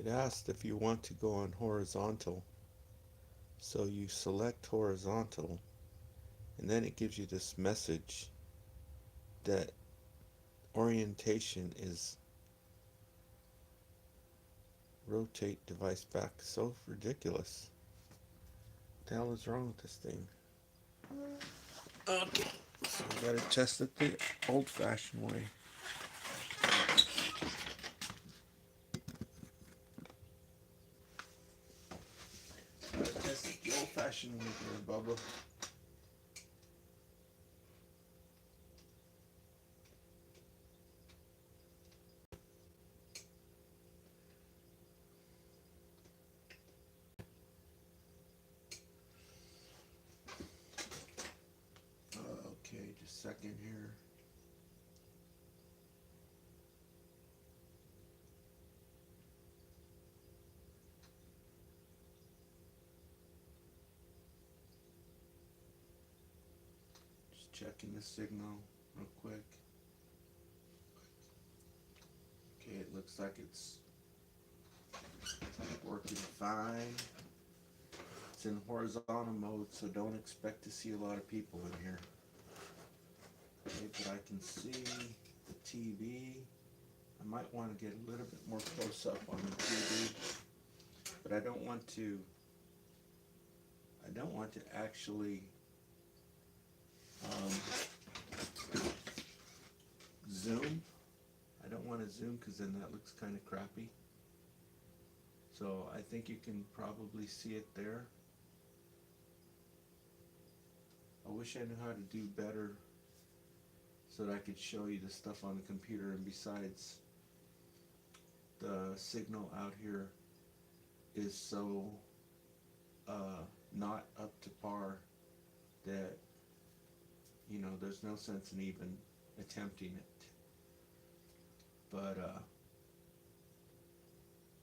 It asked if you want to go on horizontal. So you select horizontal, and then it gives you this message that orientation is rotate device back. So ridiculous. What the hell is wrong with this thing? Okay, so we gotta test it the old-fashioned way. Gotta test it the old-fashioned way there, Bubba. Okay, just a second here. Just checking the signal real quick. Okay, it looks like it's working fine. It's in horizontal mode, so don't expect to see a lot of people in here. Okay, but I can see the TV. I might want to get a little bit more close up on the TV, but I don't want to actually zoom. I don't want to zoom because then that looks kind of crappy. So I think you can probably see it there. I wish I knew how to do better so that I could show you the stuff on the computer, and besides, the signal out here is so not up to par that, you know, there's no sense in even attempting it. But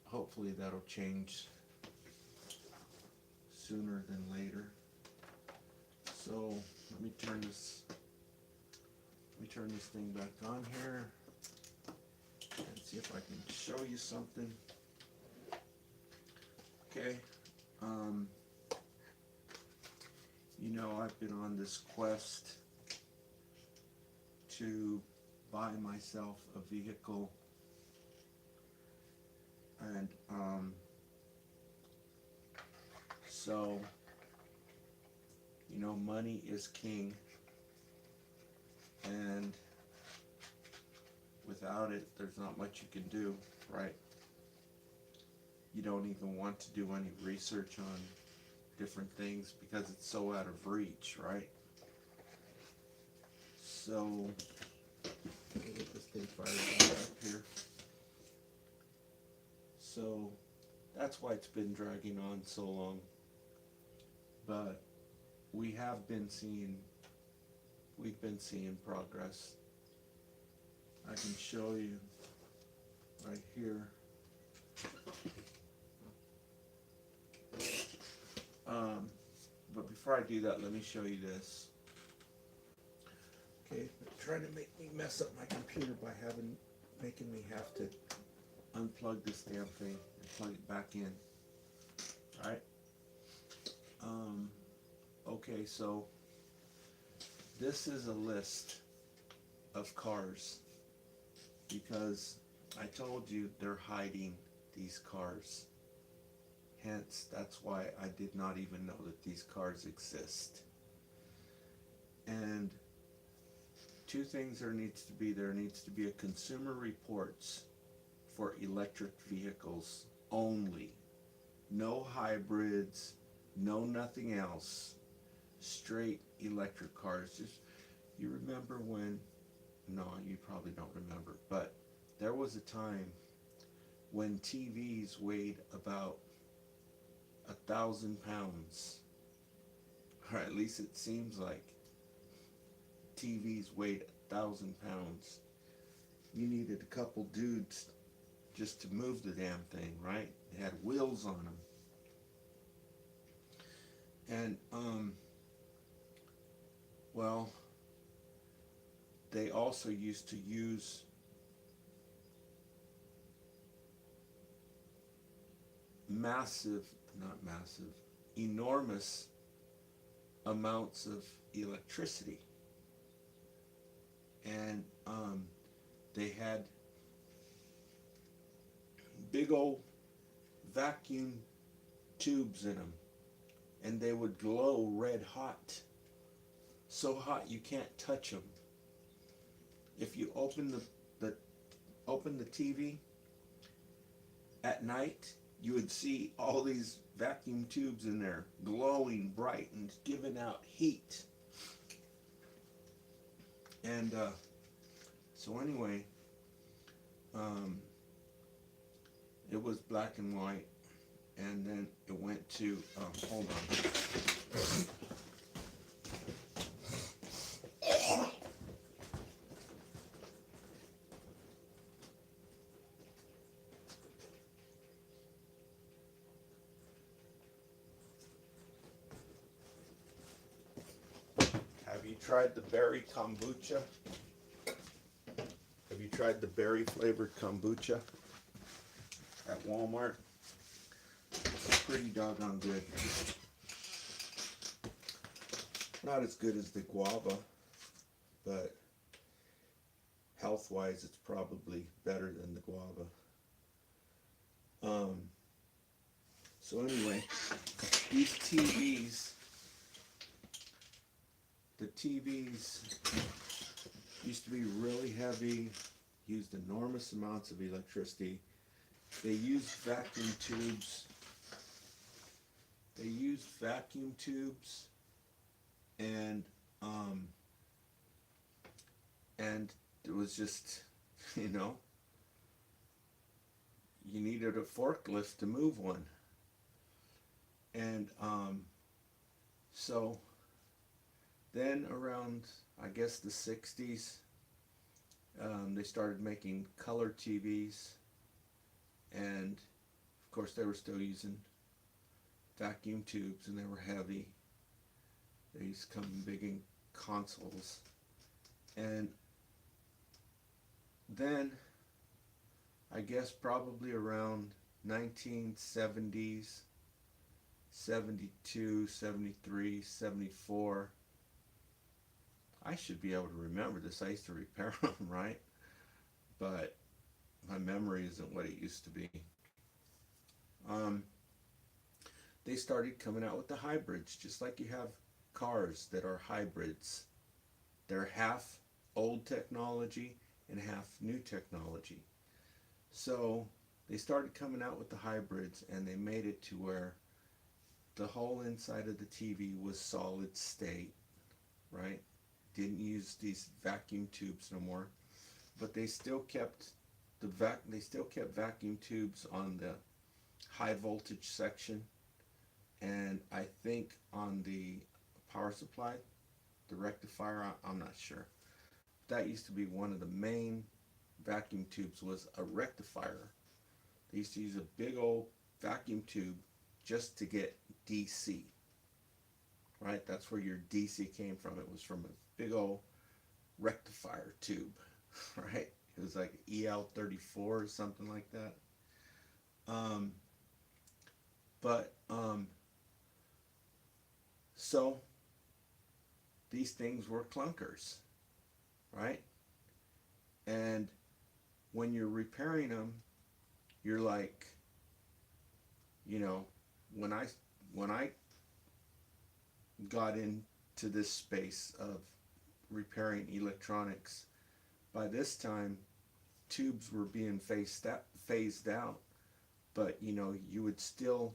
hopefully that'll change sooner than later. So let me turn this thing back on here and see if I can show you something. Okay. You know, I've been on this quest to buy myself a vehicle, and so, you know, money is king, and without it, there's not much you can do, right? You don't even want to do any research on different things because it's so out of reach, right? So, let me get this thing fired back up here. So, that's why it's been dragging on so long. But we've been seeing progress. I can show you right here. But before I do that, let me show you this. Okay, they're trying to make me mess up my computer by making me have to unplug this damn thing and plug it back in. Alright? Okay, so this is a list of cars because I told you they're hiding these cars. Hence, that's why I did not even know that these cars exist. And two things there needs to be. There needs to be a consumer reports for electric vehicles only. No hybrids, no nothing else. Straight electric cars. Just, you remember when, no, you probably don't remember, but there was a time when TVs weighed about 1,000 pounds, or at least it seems like TVs weighed 1,000 pounds. You needed a couple dudes just to move the damn thing, right? They had wheels on them. And, well, they also used to use massive, not massive, enormous amounts of electricity. And they had big old vacuum tubes in them, and they would glow red hot, so hot you can't touch them. If you open the TV at night, you would see all these vacuum tubes in there glowing bright and giving out heat. And so anyway, it was black and white, and then it went to hold on. Have you tried the berry kombucha? Have you tried the berry flavored kombucha at Walmart? It's pretty doggone good. Not as good as the guava, but health-wise it's probably better than the guava. So anyway, these TVs, the TVs used to be really heavy, used enormous amounts of electricity. They used vacuum tubes. And it was just, you know, you needed a forklift to move one. And so then around, I guess, the 60s, they started making color TVs, and of course they were still using vacuum tubes, and they were heavy. They used to come in big in consoles. And then I guess probably around 1970s, 72, 73, 74, I should be able to remember this. I used to repair them, right? But my memory isn't what it used to be. They started coming out with the hybrids, just like you have cars that are hybrids. They're half old technology and half new technology. So they started coming out with the hybrids, and they made it to where the whole inside of the TV was solid state, right? Didn't use these vacuum tubes no more, but they still kept vacuum tubes on the high voltage section, and I think on the power supply, the rectifier, I'm not sure. That used to be one of the main vacuum tubes, was a rectifier. They used to use a big old vacuum tube just to get DC, right? That's where your DC came from. It was from a big old rectifier tube, right? It was like EL34 or something like that. So these things were clunkers, right? And when you're repairing them, you're like, you know, when I got into this space of repairing electronics, by this time tubes were being phased out, but you know, you would still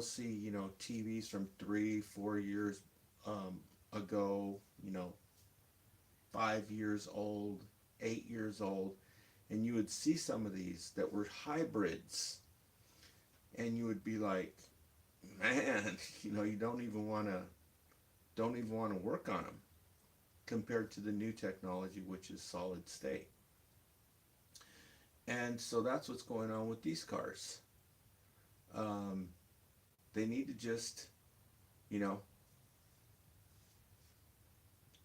see, you know, TVs from 3-4 years ago, you know, 5 years old, 8 years old, and you would see some of these that were hybrids, and you would be like, man, you know, you don't even want to work on them compared to the new technology, which is solid state. And so that's what's going on with these cars. They need to just, you know,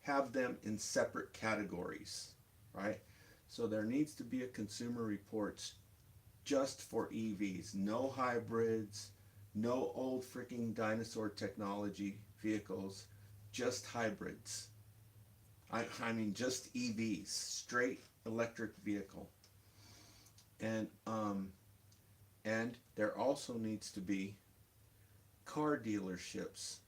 have them in separate categories, right? So there needs to be a Consumer Reports just for EVs. No hybrids, no old freaking dinosaur technology vehicles, just hybrids. I mean just EVs, straight electric vehicle. And and there also needs to be car dealerships.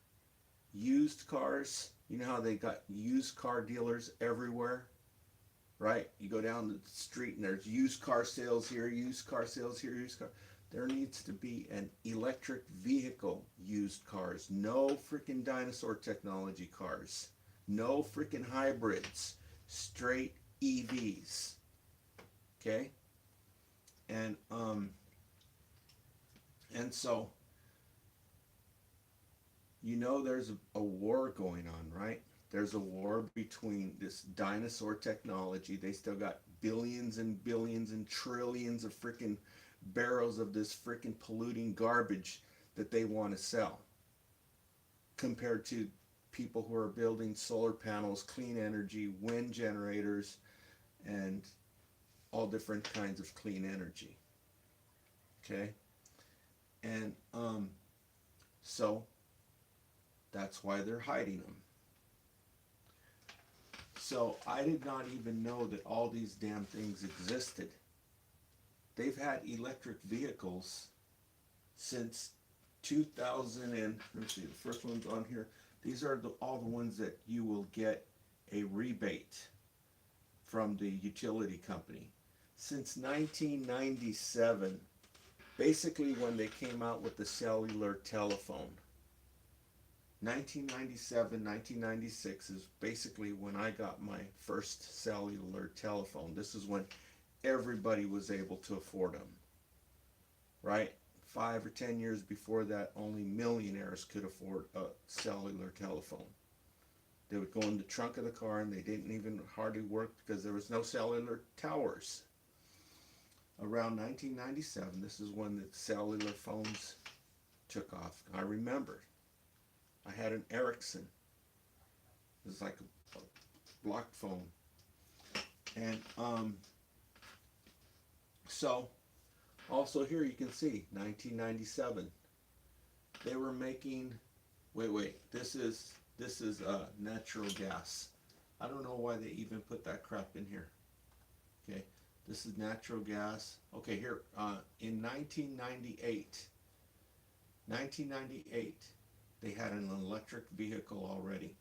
Used cars, you know how they got used car dealers everywhere, right? You go down the street and there's used car sales here, used car sales here, used car. There needs to be an electric vehicle used cars. No freaking dinosaur technology cars. No freaking hybrids. Straight EVs. Okay? And so you know there's a war going on, right? There's a war between this dinosaur technology. They still got billions and billions and trillions of freaking barrels of this freaking polluting garbage that they want to sell, compared to people who are building solar panels, clean energy, wind generators, and all different kinds of clean energy. Okay? And so that's why they're hiding them. So I did not even know that all these damn things existed. They've had electric vehicles since 2000 and, let's see, the first one's on here. These are all the ones that you will get a rebate from the utility company. Since 1997, basically when they came out with the cellular telephone. 1997, 1996 is basically when I got my first cellular telephone. This is when everybody was able to afford them, right? 5 or 10 years before that, only millionaires could afford a cellular telephone. They would go in the trunk of the car and they didn't even hardly work because there was no cellular towers. Around 1997, this is when the cellular phones took off. I remember. I had an Ericsson. It was like a block phone. And so also here you can see 1997. They were making, wait, this is natural gas. I don't know why they even put that crap in here. Okay, this is natural gas. Okay, here in 1998, they had an electric vehicle already.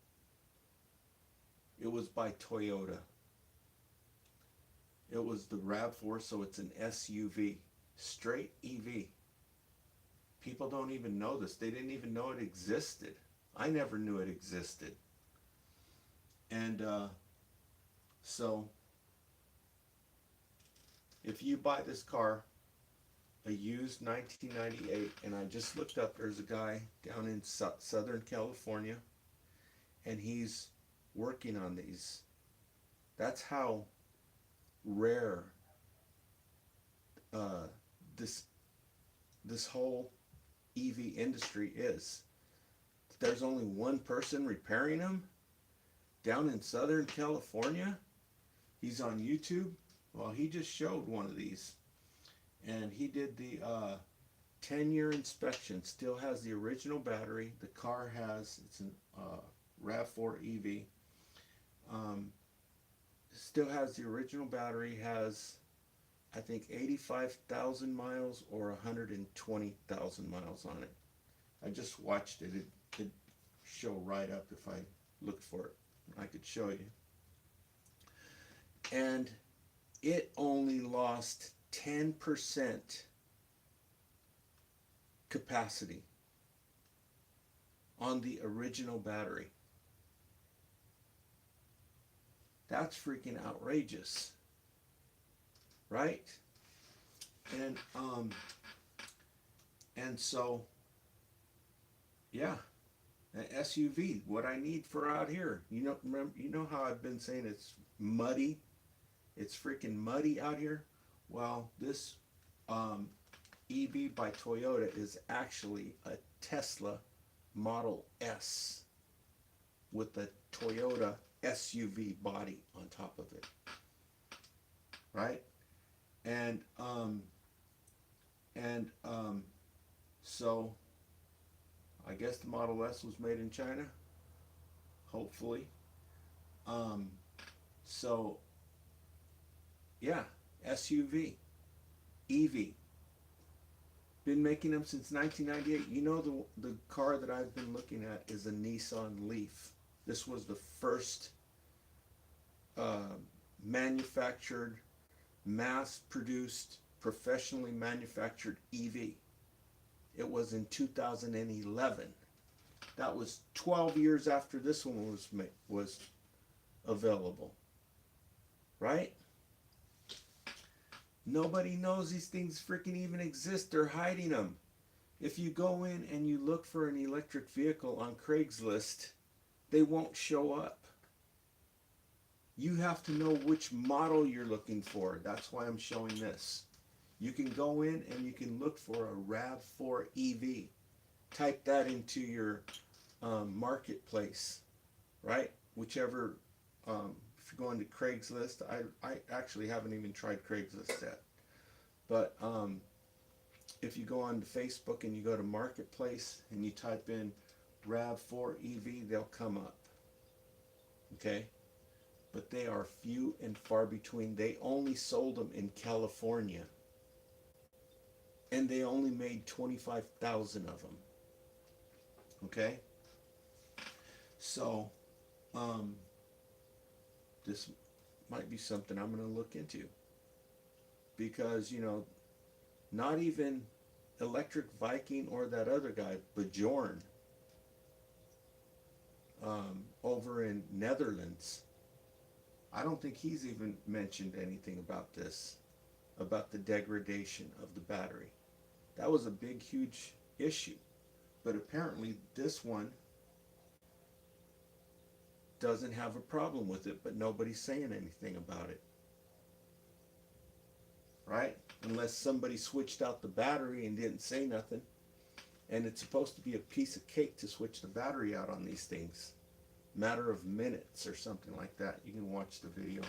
It was by Toyota. It was the RAV4, so it's an SUV, straight EV. People don't even know this. They didn't even know it existed. I never knew it existed. And so if you buy this car, a used 1998, and I just looked up, there's a guy down in Southern California, and he's working on these. That's how rare this whole EV industry is. There's only one person repairing them down in Southern California. He's on YouTube. Well, he just showed one of these. And he did the 10-year inspection. Still has the original battery. The car has, it's a RAV4 EV. Still has the original battery. Has, I think, 85,000 miles or 120,000 miles on it. I just watched it. It could show right up if I looked for it. I could show you. And it only lost 10% capacity on the original battery. That's freaking outrageous, right? And so, yeah, an SUV, what I need for out here. You know, remember, you know how I've been saying it's muddy. It's freaking muddy out here. Well, this EV by Toyota is actually a Tesla Model S with a Toyota SUV body on top of it, right? And And so I guess the Model S was made in China, hopefully. Um, so yeah, SUV, EV. Been making them since 1998. You know, the car that I've been looking at is a Nissan Leaf. This was the first uh, manufactured, mass-produced, professionally manufactured EV. It was in 2011. That was 12 years after this one was available, right? Nobody knows these things freaking even exist. They're hiding them. If you go in and you look for an electric vehicle on Craigslist, they won't show up. You have to know which model you're looking for. That's why I'm showing this. You can go in and you can look for a RAV4 EV. Type that into your marketplace, right? Whichever, if you're going to Craigslist, I actually haven't even tried Craigslist yet. But if you go on to Facebook and you go to Marketplace and you type in RAV4 EV, they'll come up. Okay? But they are few and far between. They only sold them in California. And they only made 25,000 of them. Okay? So, this might be something I'm going to look into. Because, you know, not even Electric Viking or that other guy, Bjorn, over in Netherlands, I don't think he's even mentioned anything about this, about the degradation of the battery. That was a big, huge issue. But apparently this one doesn't have a problem with it, but nobody's saying anything about it. Right? Unless somebody switched out the battery and didn't say nothing. And it's supposed to be a piece of cake to switch the battery out on these things. Matter of minutes or something like that. You can watch the video.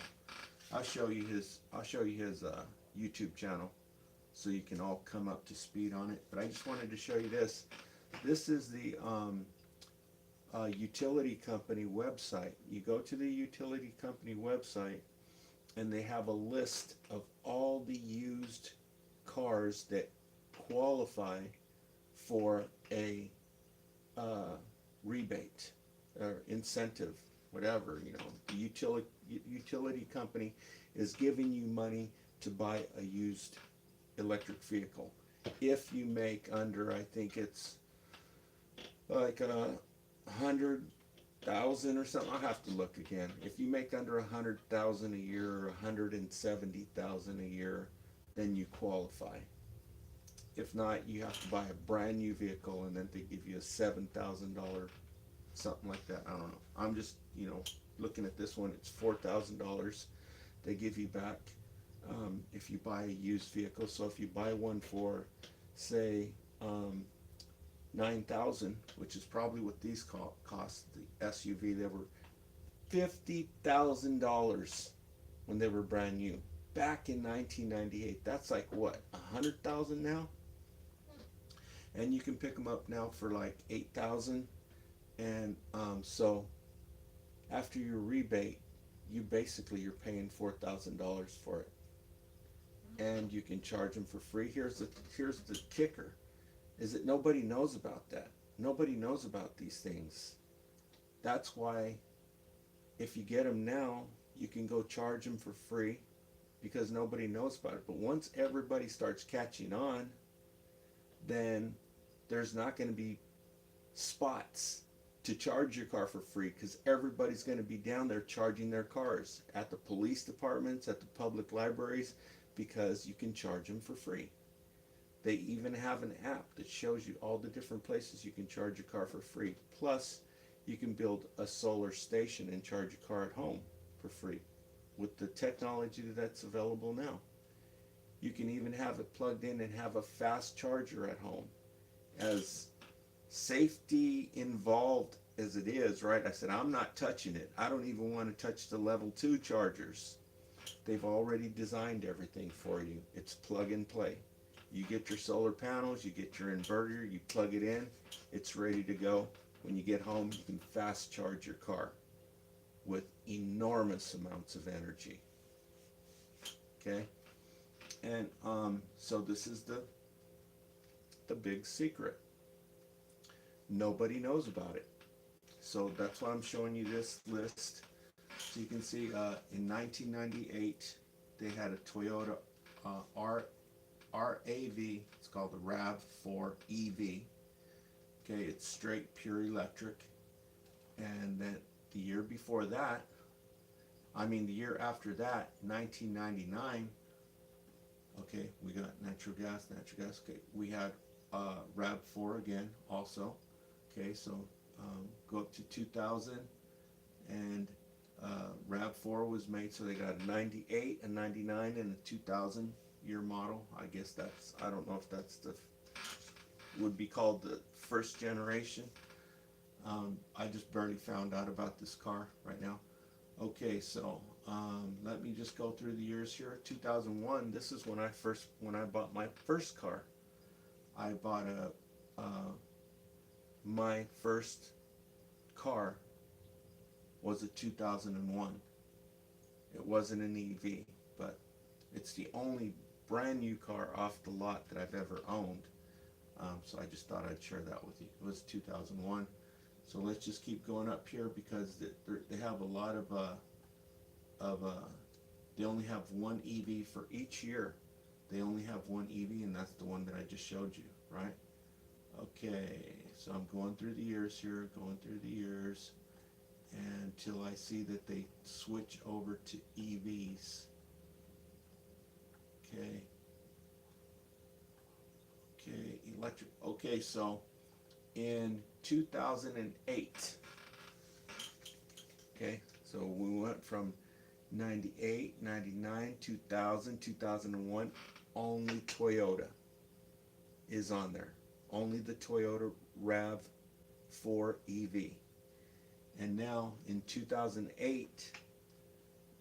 I'll show you his YouTube channel so you can all come up to speed on it. But I just wanted to show you this. This is the utility company website. You go to the utility company website and they have a list of all the used cars that qualify for a rebate or incentive, whatever. You know, the utility company is giving you money to buy a used electric vehicle if you make under, I think it's like 100,000 or something. I'll have to look again. If you make under 100,000 a year or 170,000 a year, then you qualify. If not, you have to buy a brand new vehicle and then they give you a $7,000, something like that. I don't know. I'm just, you know, looking at this one. It's $4,000 they give you back if you buy a used vehicle. So if you buy one for, say, 9,000, which is probably what these cost, the SUV, they were $50,000 when they were brand new back in 1998. That's like what, 100,000 now? And you can pick them up now for like 8,000. And so after your rebate, you're paying $4,000 for it, and you can charge them for free. Here's the kicker, is that nobody knows about that. Nobody knows about these things. That's why if you get them now, you can go charge them for free because nobody knows about it. But once everybody starts catching on, then there's not going to be spots to charge your car for free because everybody's going to be down there charging their cars at the police departments, at the public libraries, because you can charge them for free. They even have an app that shows you all the different places you can charge your car for free. Plus, you can build a solar station and charge your car at home for free with the technology that's available now. You can even have it plugged in and have a fast charger at home. As safety involved as it is, right? I said, I'm not touching it. I don't even want to touch the level 2 chargers. They've already designed everything for you. It's plug and play. You get your solar panels, you get your inverter, you plug it in, it's ready to go. When you get home, you can fast charge your car with enormous amounts of energy. Okay, and so this is the big secret. Nobody knows about it. So that's why I'm showing you this list. So you can see in 1998 they had a Toyota RAV. It's called the RAV4 EV. Okay, it's straight pure electric. And then the year before that, the year after that, 1999. Okay, we got natural gas. Okay, we had RAV4 again also. Okay, so go up to 2000, and RAV4 was made, so they got a 98, a 99, and a 2000 year model. I guess that's, I don't know if that's would be called the first generation. I just barely found out about this car right now. Okay, so let me just go through the years here. 2001, this is when I bought my first car. I bought my first car was a 2001. It wasn't an EV, but it's the only brand new car off the lot that I've ever owned. So I just thought I'd share that with you. It was 2001. So let's just keep going up here, because they have a lot of they only have one EV for each year. They only have one EV, and that's the one that I just showed you, right? Okay, so I'm going through the years here, until I see that they switch over to EVs. Okay, electric. Okay, so in 2008, okay, so we went from 98, 99, 2000, 2001, only Toyota is on there. Only the Toyota RAV4 EV. And now in 2008,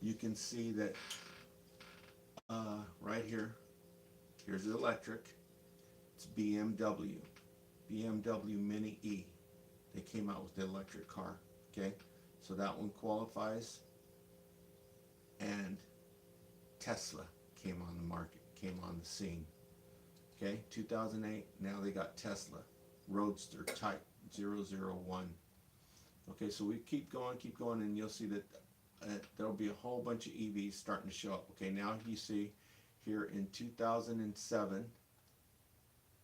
you can see that right here, here's the electric. It's BMW Mini E. They came out with the electric car. Okay, so that one qualifies. And Tesla came on the market, came on the scene. Okay, 2008, now they got Tesla Roadster Type 001. Okay, so we keep going, and you'll see that there'll be a whole bunch of EVs starting to show up. Okay, now you see here in 2007,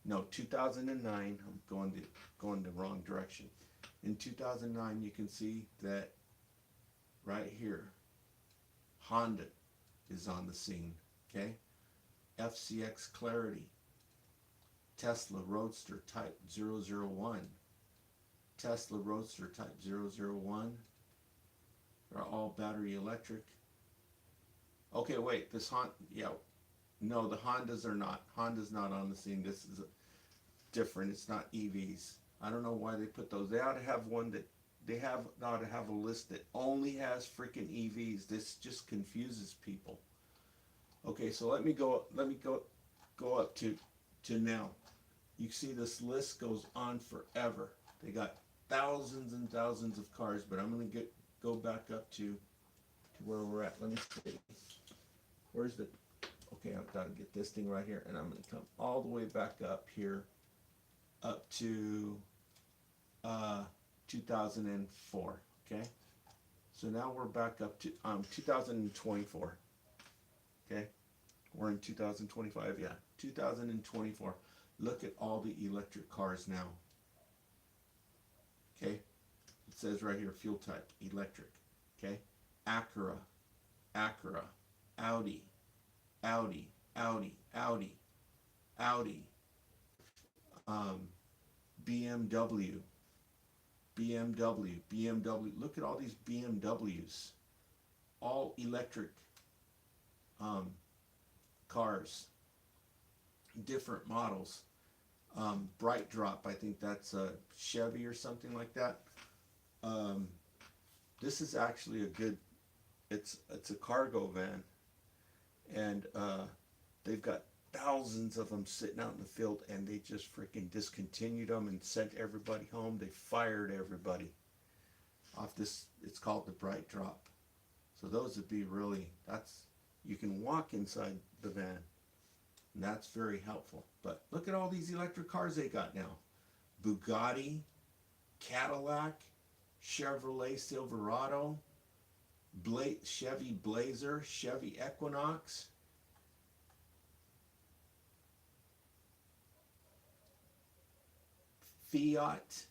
no, 2009, I'm going the wrong direction. In 2009, you can see that right here, Honda is on the scene. Okay, FCX Clarity, Tesla Roadster Type 001, Tesla Roadster Type 001. They're all battery electric. Okay, wait, this Honda, yeah, no, the Hondas are not. Honda's not on the scene. This is different. It's not EVs. I don't know why they put those. They ought to have one that ought to have a list that only has freaking EVs. This just confuses people. Okay, so let me go up to now. You see this list goes on forever. They got thousands and thousands of cars, but I'm going to go back up to where we're at. Let me see. Where's the... Okay, I've got to get this thing right here, and I'm going to come all the way back up here, up to 2004. Okay, so now we're back up to 2024. Okay, we're in 2025. Yeah, 2024. Look at all the electric cars now. Okay, it says right here, fuel type electric. Okay, Acura, Audi, BMW. Look at all these BMWs, all electric cars, different models. Bright Drop, I think that's a Chevy or something like that. This is actually a good, it's a cargo van, and they've got thousands of them sitting out in the field, and they just freaking discontinued them and sent everybody home. They fired everybody off this. It's called the Bright Drop. So those would be really, that's, you can walk inside the van, and that's very helpful. But look at all these electric cars they got now. Bugatti, Cadillac, Chevrolet Silverado, Chevy Blazer, Chevy Equinox, Fiat,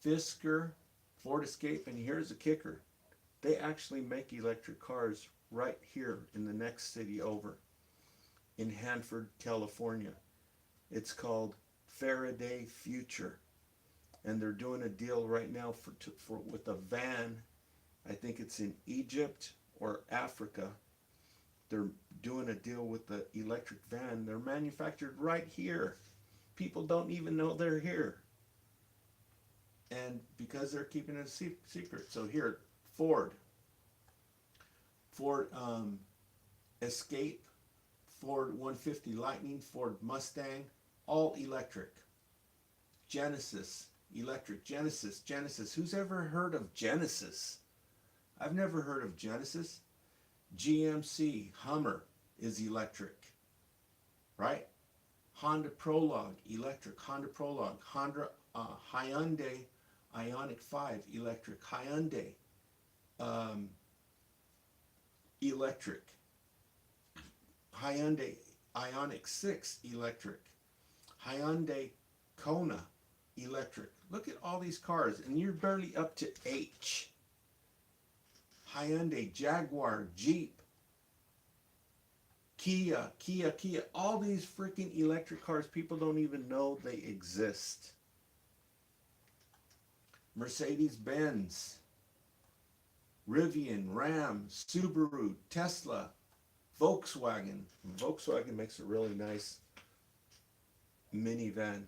Fisker, Ford Escape, and here's the kicker. They actually make electric cars right here in the next city over, in Hanford, California. It's called Faraday Future, and they're doing a deal right now for with a van. I think it's in Egypt or Africa. They're doing a deal with the electric van. They're manufactured right here. People don't even know they're here, and because they're keeping it a secret. So here, Ford Escape, Ford 150 Lightning, Ford Mustang, all electric. Genesis, electric. Genesis. Who's ever heard of Genesis? I've never heard of Genesis. GMC, Hummer is electric, right? Honda Prologue, electric. Honda Prologue. Hyundai Ioniq 5, electric. Hyundai, electric. Hyundai Ioniq 6, electric. Hyundai Kona, electric. Look at all these cars, and you're barely up to H. Hyundai, Jaguar, Jeep, Kia, all these freaking electric cars, people don't even know they exist. Mercedes-Benz, Rivian, Ram, Subaru, Tesla, Volkswagen. Volkswagen makes a really nice minivan,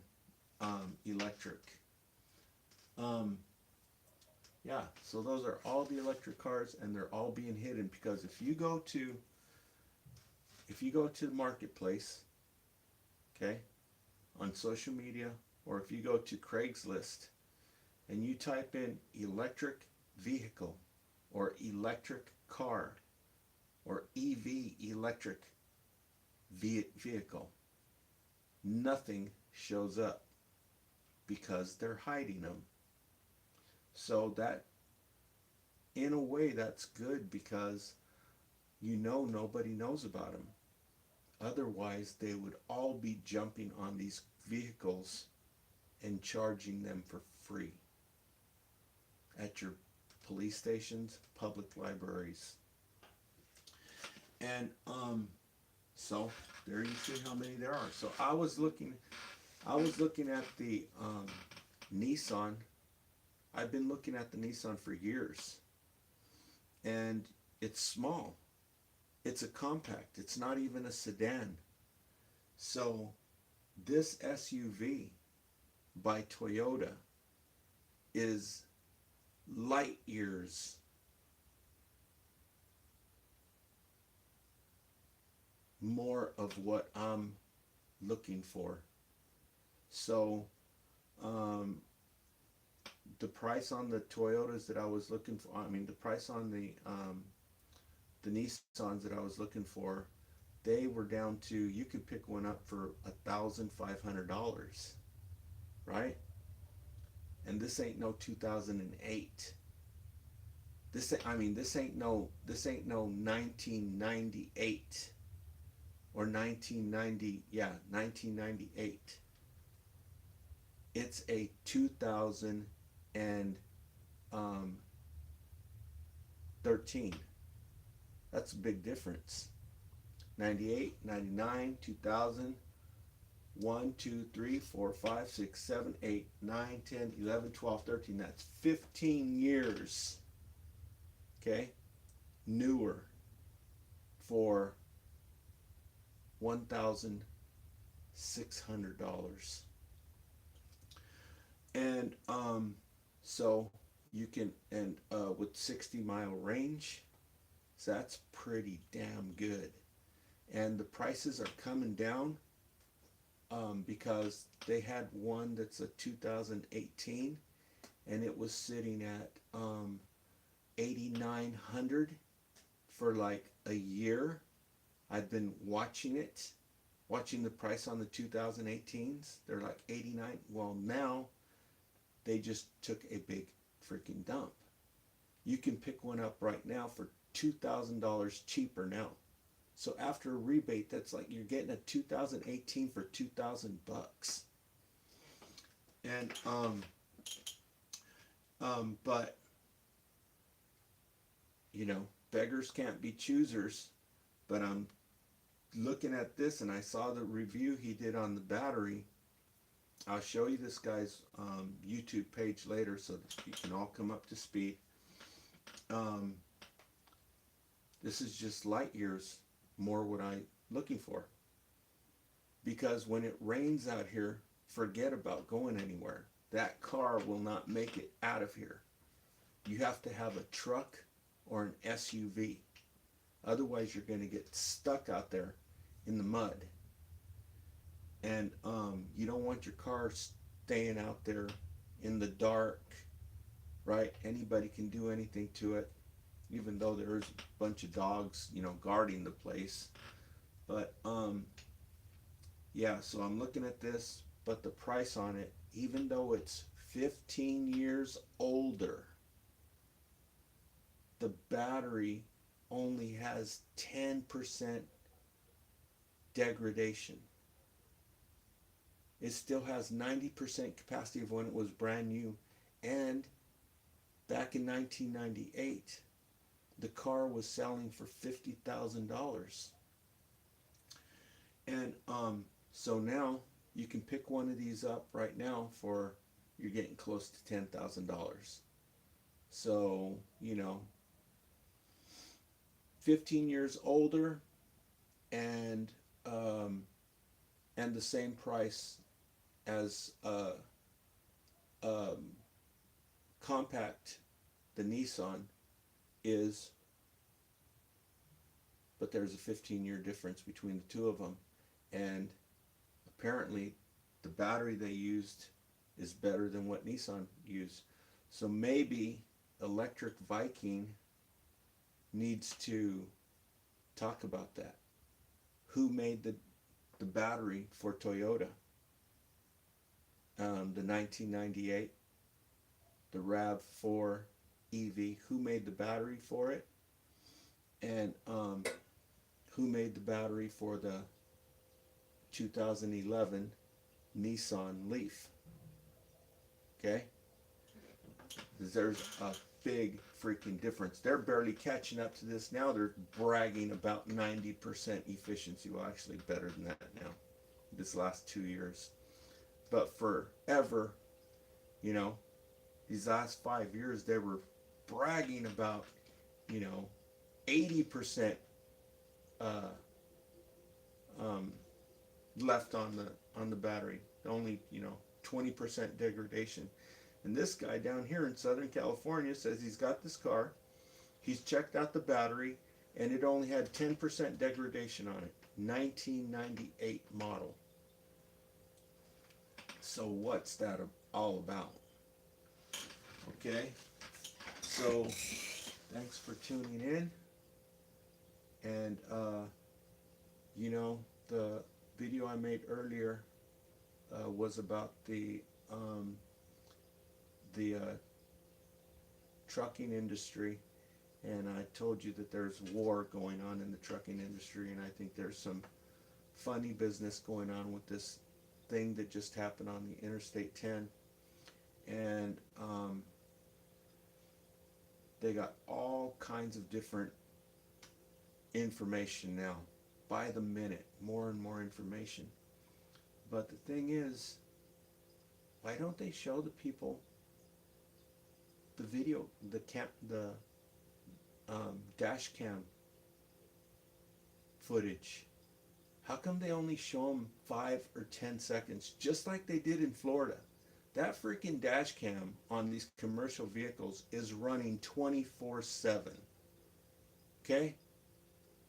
electric. Yeah, so those are all the electric cars, and they're all being hidden, because if you go to the marketplace, okay, on social media, or if you go to Craigslist and you type in electric vehicle or electric car or EV electric vehicle, nothing shows up, because they're hiding them. So that, in a way, that's good, because nobody knows about them. Otherwise, they would all be jumping on these vehicles and charging them for free at your police stations, public libraries. And so there you see how many there are. So I was looking at the Nissan. I've been looking at the Nissan for years, and it's small. It's a compact. It's not even a sedan. So this SUV by Toyota is light years more of what I'm looking for. So the price on the Toyotas that I was looking for, the price on the Nissans that I was looking for, they were down to, you could pick one up for $1,500, right? And this ain't no 2008. This ain't no 1998 or 1998. It's a 2013. That's a big difference. 98, 99, 2000, 1, 2, 3, 4, 5, 6, 7, 8, 9, 10, 11, 12, 13. That's 15 years. Okay? Newer for $1,600. And so you can, and with 60-mile range, so that's pretty damn good. and the prices are coming down, because they had one that's a 2018, and it was sitting at 8,900 for like a year. I've been watching the price on the 2018s. They're like 89. Well, now they just took a big freaking dump. You can pick one up right now for $2,000 cheaper now. So after a rebate, that's like you're getting a 2018 for $2,000. And but you know, beggars can't be choosers. But I'm looking at this, and I saw the review he did on the battery. I'll show you this guy's YouTube page later, so that you can all come up to speed. This is just light years more what I'm looking for. Because when it rains out here, forget about going anywhere. That car will not make it out of here. You have to have a truck or an SUV. Otherwise, you're going to get stuck out there in the mud. And you don't want your car staying out there in the dark, right? Anybody can do anything to it, even though there's a bunch of dogs, you know, guarding the place. But yeah, so I'm looking at this, but the price on it, even though it's 15 years older, the battery only has 10% degradation. It still has 90% capacity of when it was brand new. And back in 1998, the car was selling for $50,000. And so now you can pick one of these up right now for, you're getting close to $10,000. So, you know, 15 years older, and the same price as compact, the Nissan is, but there's a 15-year difference between the two of them, and apparently the battery they used is better than what Nissan used. So maybe Electric Viking needs to talk about that. Who made the battery for Toyota? The 1998, the RAV4 EV. Who made the battery for it? And who made the battery for the 2011 Nissan Leaf? Okay? There's a big freaking difference. They're barely catching up to this now. They're bragging about 90% efficiency. Well, actually better than that now, this last 2 years. But forever, you know, these last 5 years, they were bragging about, you know, 80% left on the battery. Only, you know, 20% degradation. And this guy down here in Southern California says he's got this car, he's checked out the battery, and it only had 10% degradation on it. 1998 model. So what's that all about? Okay, so thanks for tuning in. And you know, the video I made earlier was about the trucking industry, and I told you that there's war going on in the trucking industry, and I think there's some funny business going on with this thing that just happened on the Interstate 10. And they got all kinds of different information now, by the minute, more and more information. But the thing is, why don't they show the people the video, the dash cam footage? How come they only show them 5 or 10 seconds, just like they did in Florida? That freaking dash cam on these commercial vehicles is running 24/7. Okay?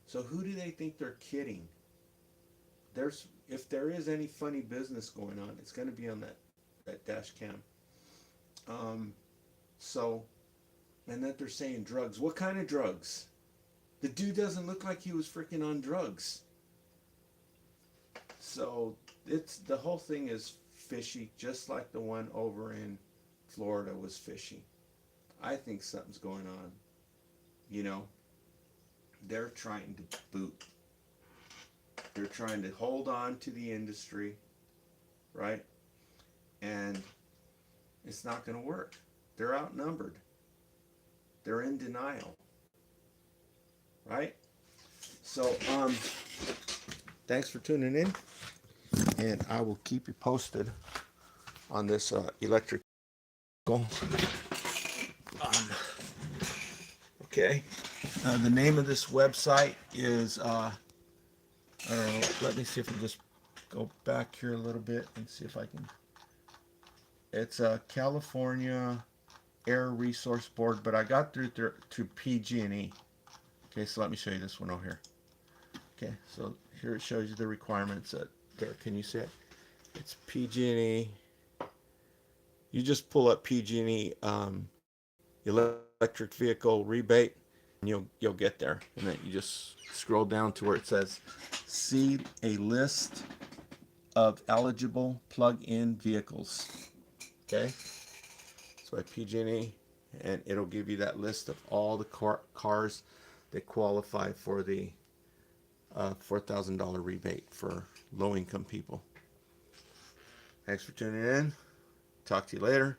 So who do they think they're kidding? if there is any funny business going on, it's going to be on that dash cam. Um, so, and that they're saying drugs. What kind of drugs? The dude doesn't look like he was freaking on drugs. So the whole thing is fishy, just like the one over in Florida was fishy. I think something's going on. You know, they're trying to boot. They're trying to hold on to the industry, right? And it's not going to work. They're outnumbered. They're in denial, right? So, thanks for tuning in, and I will keep you posted on this electric vehicle. Okay. The name of this website is, I don't know, let me see if I just go back here a little bit and see if I can. It's California Air Resource Board, but I got through to PG&E. Okay, so let me show you this one over here. Okay, so here it shows you the requirements. There, can you see it? It's PG&E. You just pull up PG&E electric vehicle rebate, and you'll get there. And then you just scroll down to where it says, see a list of eligible plug-in vehicles. Okay, so by PG&E, and it'll give you that list of all the cars that qualify for the $4,000 rebate for low-income people. Thanks for tuning in. Talk to you later.